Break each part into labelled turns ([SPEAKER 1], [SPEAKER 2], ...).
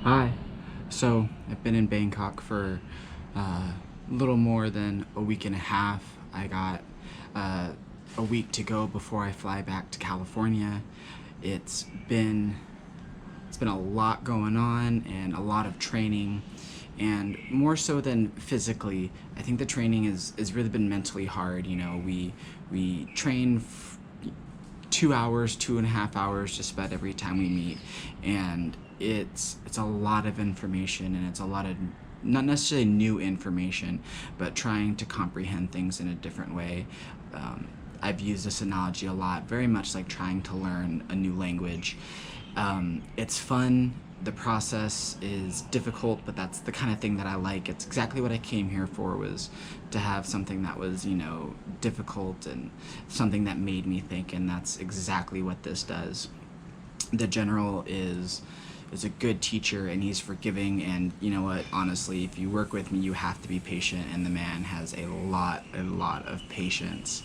[SPEAKER 1] Hi. So I've been in Bangkok for a little more than a week and a half. I got uh, a week to go before I fly back to California. It's been it's been a lot going on and a lot of training, and more so than physically, I think the training has really been mentally hard. You know, we train 2 hours, 2.5 hours just about every time we meet, and it's a lot of information, and it's a lot of not necessarily new information, but trying to comprehend things in a different way. I've used this analogy a lot, very much like trying to learn a new language. It's fun. The process is difficult, but that's the kind of thing that I like. It's exactly what I came here for, was to have something that was, difficult and something that made me think, and that's exactly what this does. The general is a good teacher, and he's forgiving, and you know what, honestly, if you work with me, you have to be patient, and the man has a lot of patience.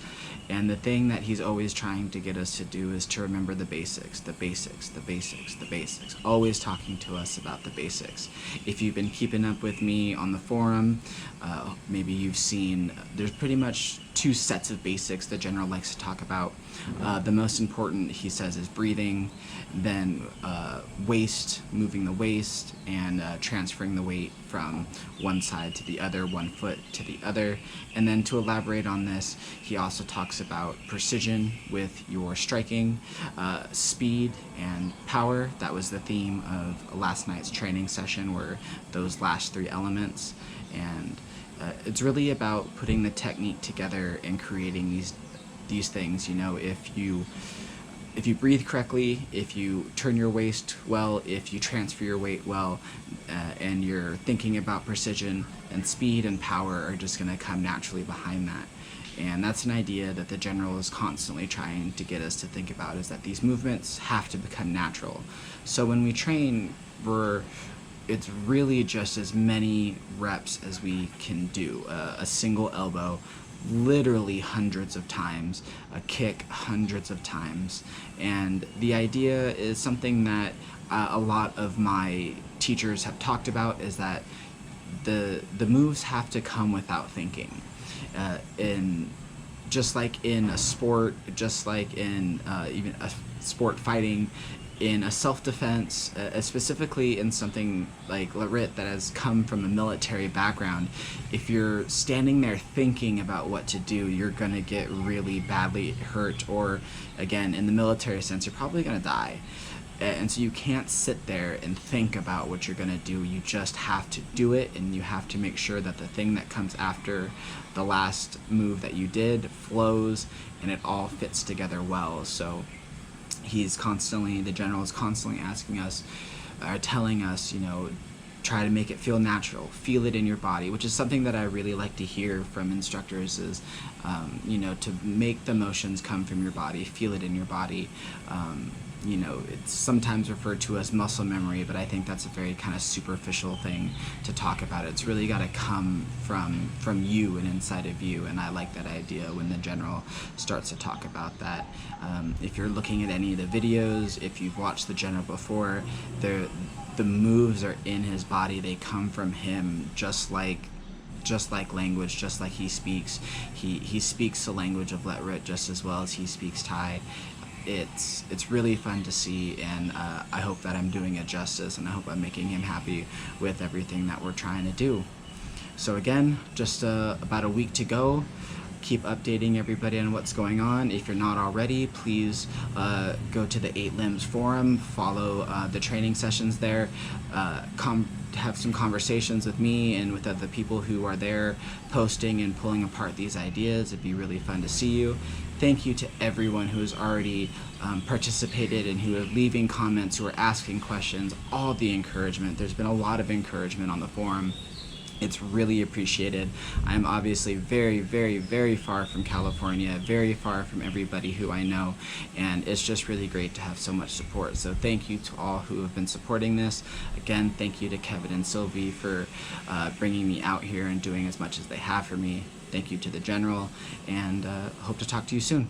[SPEAKER 1] And the thing that he's always trying to get us to do is to remember the basics, the basics, the basics, the basics. Always talking to us about the basics. If you've been keeping up with me on the forum, maybe you've seen there's pretty much two sets of basics the general likes to talk about. The most important, he says, is breathing, then waist, moving the waist, and transferring the weight from one side to the other, one foot to the other. And then to elaborate on this, he also talks about precision with your striking, speed, and power. That was the theme of last night's training session, were those last three elements. And it's really about putting the technique together and creating these things. You know, if you breathe correctly, if you turn your waist well, if you transfer your weight well, and you're thinking about precision, and speed and power are just going to come naturally behind that. And that's an idea that the general is constantly trying to get us to think about, is that these movements have to become natural. So when we train, it's really just as many reps as we can do. A single elbow, literally hundreds of times, a kick hundreds of times. And the idea is something that a lot of my teachers have talked about, is that the moves have to come without thinking. In Just like in a sport, just like in even a sport fighting, in a self-defense, specifically in something like Lertrit that has come from a military background, if you're standing there thinking about what to do, you're gonna get really badly hurt, or again, in the military sense, you're probably gonna die. And so you can't sit there and think about what you're gonna do. You just have to do it, and you have to make sure that the thing that comes after the last move that you did flows, and it all fits together well. So the general is constantly asking us, or telling us, try to make it feel natural, feel it in your body, which is something that I really like to hear from instructors, is, to make the motions come from your body, feel it in your body. It's sometimes referred to as muscle memory, but I think that's a very kind of superficial thing to talk about. It's really got to come from you and inside of you, and I like that idea when the general starts to talk about that. If you're looking at any of the videos, if you've watched the general before, the moves are in his body. They come from him, just like language, just like he speaks. He speaks the language of Lertrit just as well as he speaks Thai. It's really fun to see, and I hope that I'm doing it justice, and I hope I'm making him happy with everything that we're trying to do. So again, just about a week to go. Keep updating everybody on what's going on. If you're not already, please go to the 8 Limbs forum, follow the training sessions there, have some conversations with me and with other people who are there posting and pulling apart these ideas. It'd be really fun to see you. Thank you to everyone who has already participated, and who are leaving comments, who are asking questions, all the encouragement. There's been a lot of encouragement on the forum. It's really appreciated. I'm obviously very, very, very far from California, very far from everybody who I know, and it's just really great to have so much support. So thank you to all who have been supporting this. Again, thank you to Kevin and Sylvie for bringing me out here and doing as much as they have for me. Thank you to the general, and hope to talk to you soon.